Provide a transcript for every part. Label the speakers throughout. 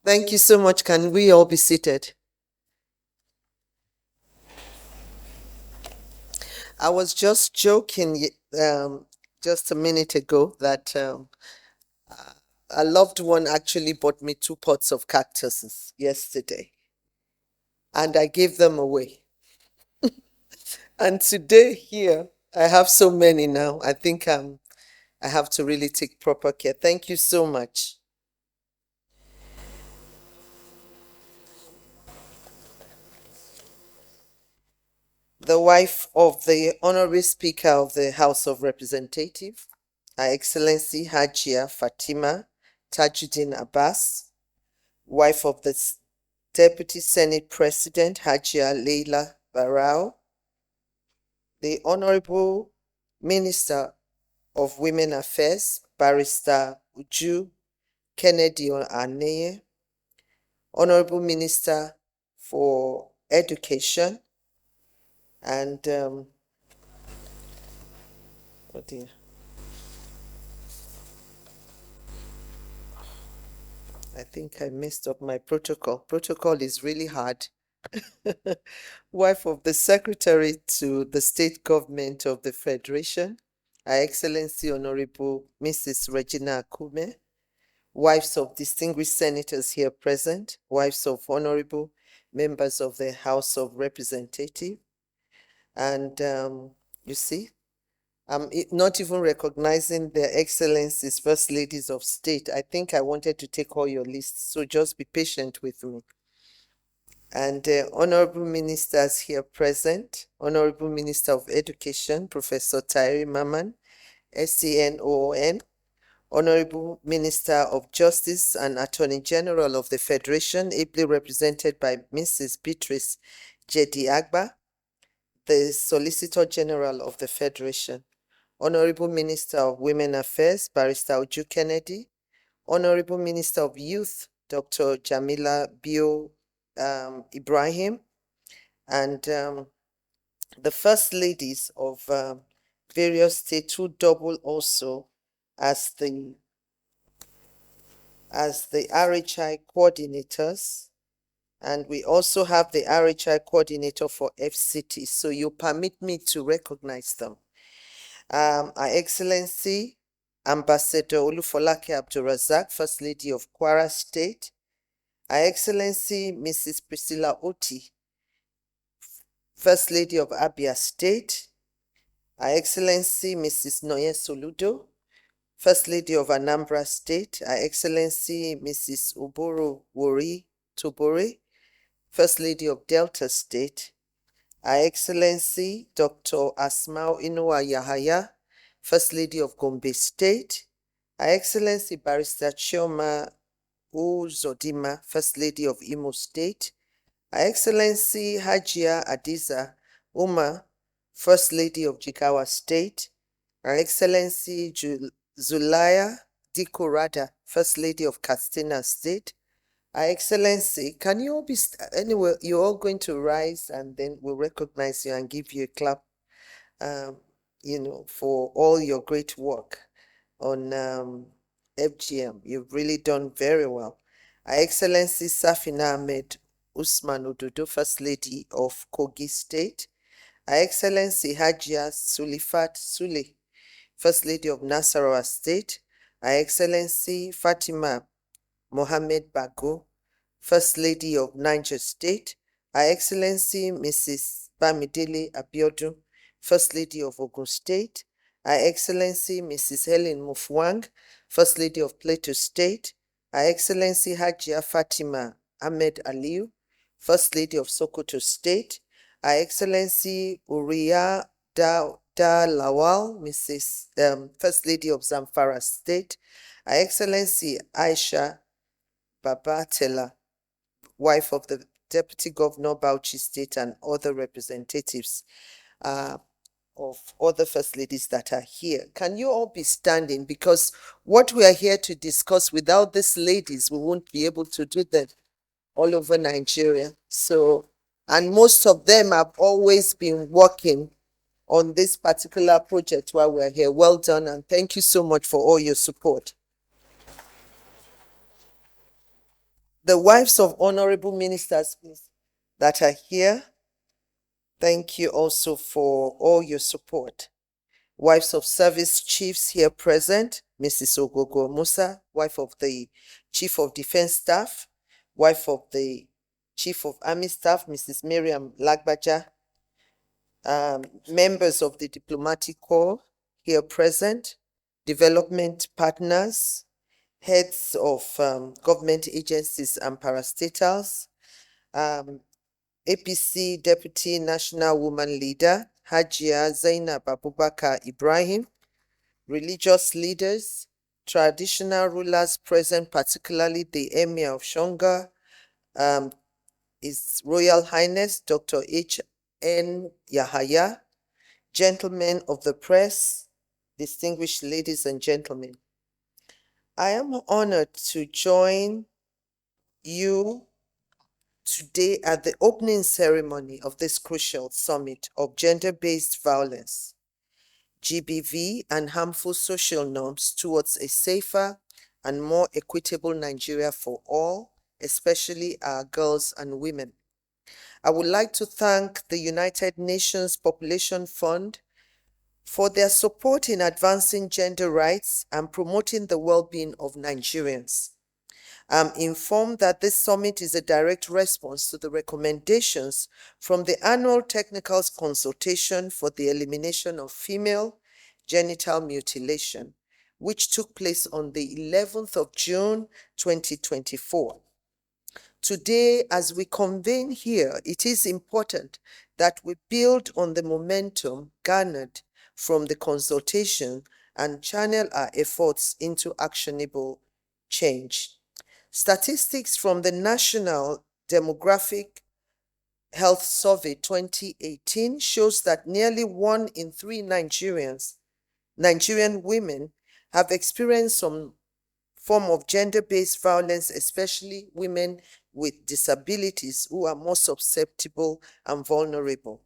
Speaker 1: Thank you so much. Can we all be seated? I was just joking just a minute ago that a loved one actually bought me 2 pots of cactuses yesterday, and I gave them away. And today here, I have so many now. I think I have to really take proper care. Thank you so much. The wife of the Honorary Speaker of the House of Representatives, Her Excellency Hajia Fatima Tajuddin Abbas, wife of the Deputy Senate President Hajia Leila Barao, the Honorable Minister of Women Affairs, Barrister Uju Kennedy Aneye, Honorable Minister for Education, and oh dear, I think I messed up my protocol. Protocol is really hard. Wife of the Secretary to the State Government of the Federation, Her Excellency Honorable Mrs. Regina Akume, wives of distinguished senators here present, wives of honorable members of the House of Representatives, and you see, I'm not even recognizing their excellencies, first ladies of state. I think I wanted to take all your lists, so just be patient with me. And honorable ministers here present, Honorable Minister of Education, Professor Tyree Maman, SCNON, Honorable Minister of Justice and Attorney General of the Federation, ably represented by Mrs. Beatrice Jedi Agba, the Solicitor General of the Federation, Honorable Minister of Women Affairs, Barrister Uju Kennedy, Honorable Minister of Youth, Dr. Jamila Bio Ibrahim, and the First Ladies of various states who double also as the RHI coordinators. And we also have the RHI coordinator for FCT. So you permit me to recognize them. Her Excellency Ambassador Olufolake Abdulrazak, First Lady of Kwara State, Her Excellency Mrs. Priscilla Oti, First Lady of Abia State, Her Excellency Mrs. Noye Soludo, First Lady of Anambra State, Her Excellency Mrs. Uboro Wori Tobore, First Lady of Delta State, Her Excellency Dr. Asmau Inuwa Yahaya, First Lady of Gombe State, Her Excellency Barrister Chioma Uzodima, First Lady of Imo State, Her Excellency Hajia Adiza Umar, First Lady of Jigawa State, Her Excellency Zulaya Dikorada, First Lady of Katsina State, Her Excellency, can you all be, anyway, you're all going to rise and then we'll recognize you and give you a clap, for all your great work on FGM. You've really done very well. Her Excellency Safina Ahmed Usman Ododo, First Lady of Kogi State, Her Excellency Hajia Sulifat Sule, First Lady of Nasarawa State, Her Excellency Fatima Mohammed Bago, First Lady of Niger State, Her Excellency Mrs. Bamidele Abiodun, First Lady of Ogun State, Her Excellency Mrs. Helen Mufwang, First Lady of Plateau State, Her Excellency Hajia Fatima Ahmed Aliu, First Lady of Sokoto State, Her Excellency Uriya Da Lawal, Mrs. First Lady of Zamfara State, Her Excellency Aisha Babatela, wife of the Deputy Governor Bauchi State, and other representatives of other First Ladies that are here. Can you all be standing? Because what we are here to discuss, without these ladies, we won't be able to do that all over Nigeria. So, and most of them have always been working on this particular project while we're here. Well done, and thank you so much for all your support. The wives of honorable ministers that are here, thank you also for all your support. Wives of service chiefs here present, Mrs. Ogogo Musa, wife of the Chief of Defense Staff, wife of the Chief of Army Staff, Mrs. Miriam Lagbaja, members of the Diplomatic Corps here present, development partners, heads of government agencies and parastatals, APC Deputy National Woman Leader, Hajia Zainab Abubakar Ibrahim, religious leaders, traditional rulers present, particularly the Emir of Shonga, His Royal Highness Dr. H.N. Yahaya, gentlemen of the press, distinguished ladies and gentlemen. I am honored to join you today at the opening ceremony of this crucial summit of gender-based violence, GBV, and harmful social norms towards a safer and more equitable Nigeria for all, especially our girls and women. I would like to thank the United Nations Population Fund for their support in advancing gender rights and promoting the well-being of Nigerians. I'm informed that this summit is a direct response to the recommendations from the annual technical consultation for the elimination of female genital mutilation, which took place on the 11th of June, 2024. Today, as we convene here, it is important that we build on the momentum garnered from the consultation and channel our efforts into actionable change. Statistics from the National Demographic Health Survey 2018 shows that nearly 1 in 3 Nigerian women have experienced some form of gender-based violence, especially women with disabilities who are more susceptible and vulnerable.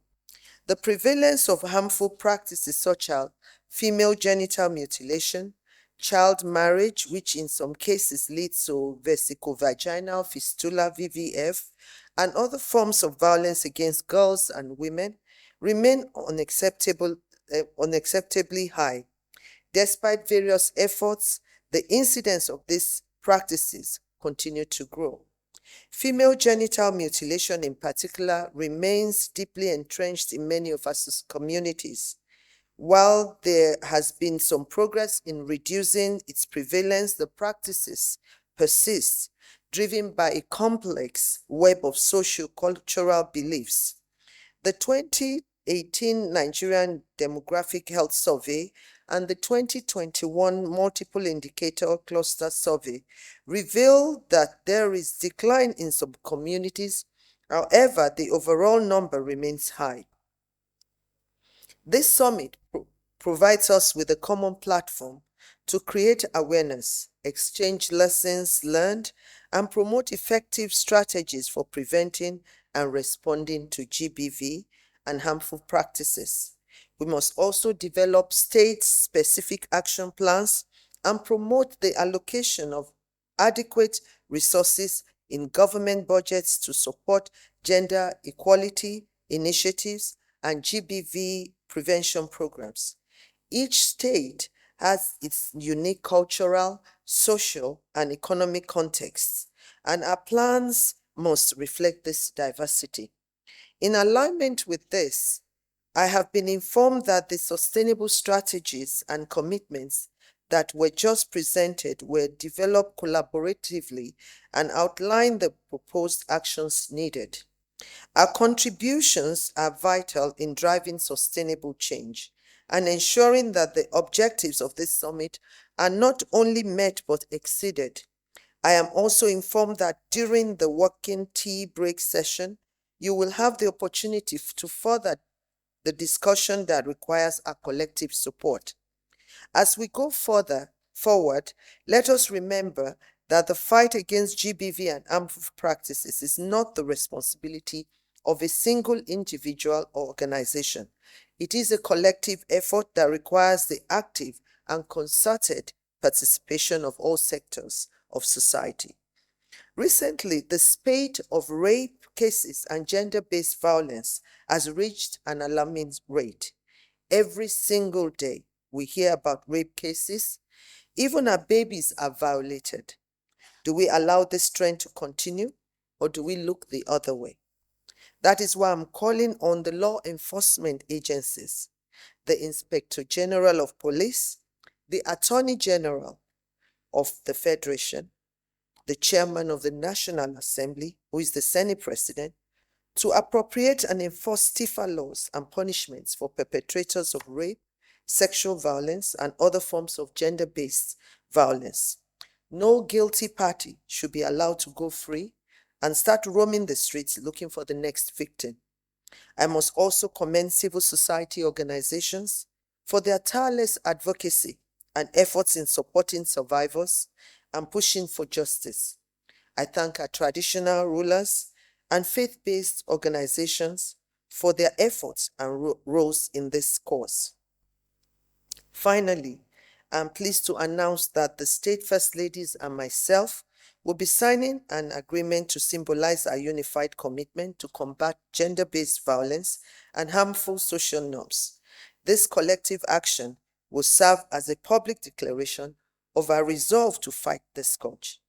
Speaker 1: The prevalence of harmful practices such as female genital mutilation, child marriage, which in some cases leads to vesicovaginal fistula (VVF), and other forms of violence against girls and women remain unacceptably high. Despite various efforts, the incidence of these practices continue to grow. Female genital mutilation in particular remains deeply entrenched in many of our communities. While there has been some progress in reducing its prevalence, the practices persist, driven by a complex web of socio-cultural beliefs. The 2018 Nigerian Demographic Health Survey and the 2021 Multiple Indicator Cluster Survey revealed that there is decline in some communities. However, the overall number remains high. This summit provides us with a common platform to create awareness, exchange lessons learned, and promote effective strategies for preventing and responding to GBV and harmful practices. We must also develop state-specific action plans and promote the allocation of adequate resources in government budgets to support gender equality initiatives and GBV prevention programs. Each state has its unique cultural, social, and economic contexts, and our plans must reflect this diversity. In alignment with this, I have been informed that the sustainable strategies and commitments that were just presented were developed collaboratively and outline the proposed actions needed. Our contributions are vital in driving sustainable change and ensuring that the objectives of this summit are not only met but exceeded. I am also informed that during the working tea break session, you will have the opportunity to further the discussion that requires our collective support. As we go forward, let us remember that the fight against GBV and harmful practices is not the responsibility of a single individual or organization. It is a collective effort that requires the active and concerted participation of all sectors of society. Recently, the spate of rape cases and gender-based violence has reached an alarming rate. Every single day, we hear about rape cases. Even our babies are violated. Do we allow this trend to continue, or do we look the other way? That is why I'm calling on the law enforcement agencies, the Inspector General of Police, the Attorney General of the Federation, the Chairman of the National Assembly, who is the Senate President, to appropriate and enforce stiffer laws and punishments for perpetrators of rape, sexual violence, and other forms of gender-based violence. No guilty party should be allowed to go free and start roaming the streets looking for the next victim. I must also commend civil society organizations for their tireless advocacy and efforts in supporting survivors and pushing for justice. I thank our traditional rulers and faith-based organizations for their efforts and roles in this cause. Finally, I'm pleased to announce that the State First Ladies and myself will be signing an agreement to symbolize our unified commitment to combat gender-based violence and harmful social norms. This collective action will serve as a public declaration of our resolve to fight the scourge.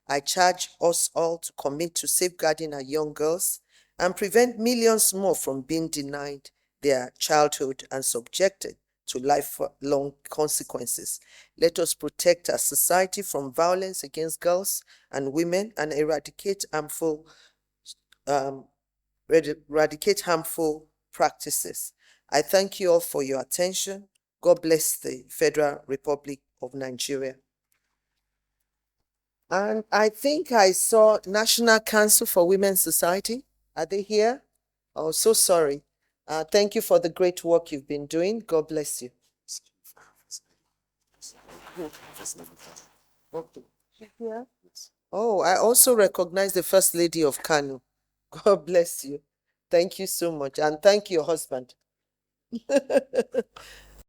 Speaker 1: I charge us all to commit to safeguarding our young girls and prevent millions more from being denied their childhood and subjected to lifelong consequences. Let us protect our society from violence against girls and women and eradicate harmful practices. I thank you all for your attention. God bless the Federal Republic of Nigeria. And I think I saw National Council for Women's Society. Are they here? Oh, so sorry. Thank you for the great work you've been doing. God bless you. Okay. Yeah. Oh, I also recognize the First Lady of Kano. God bless you. Thank you so much. And thank your husband.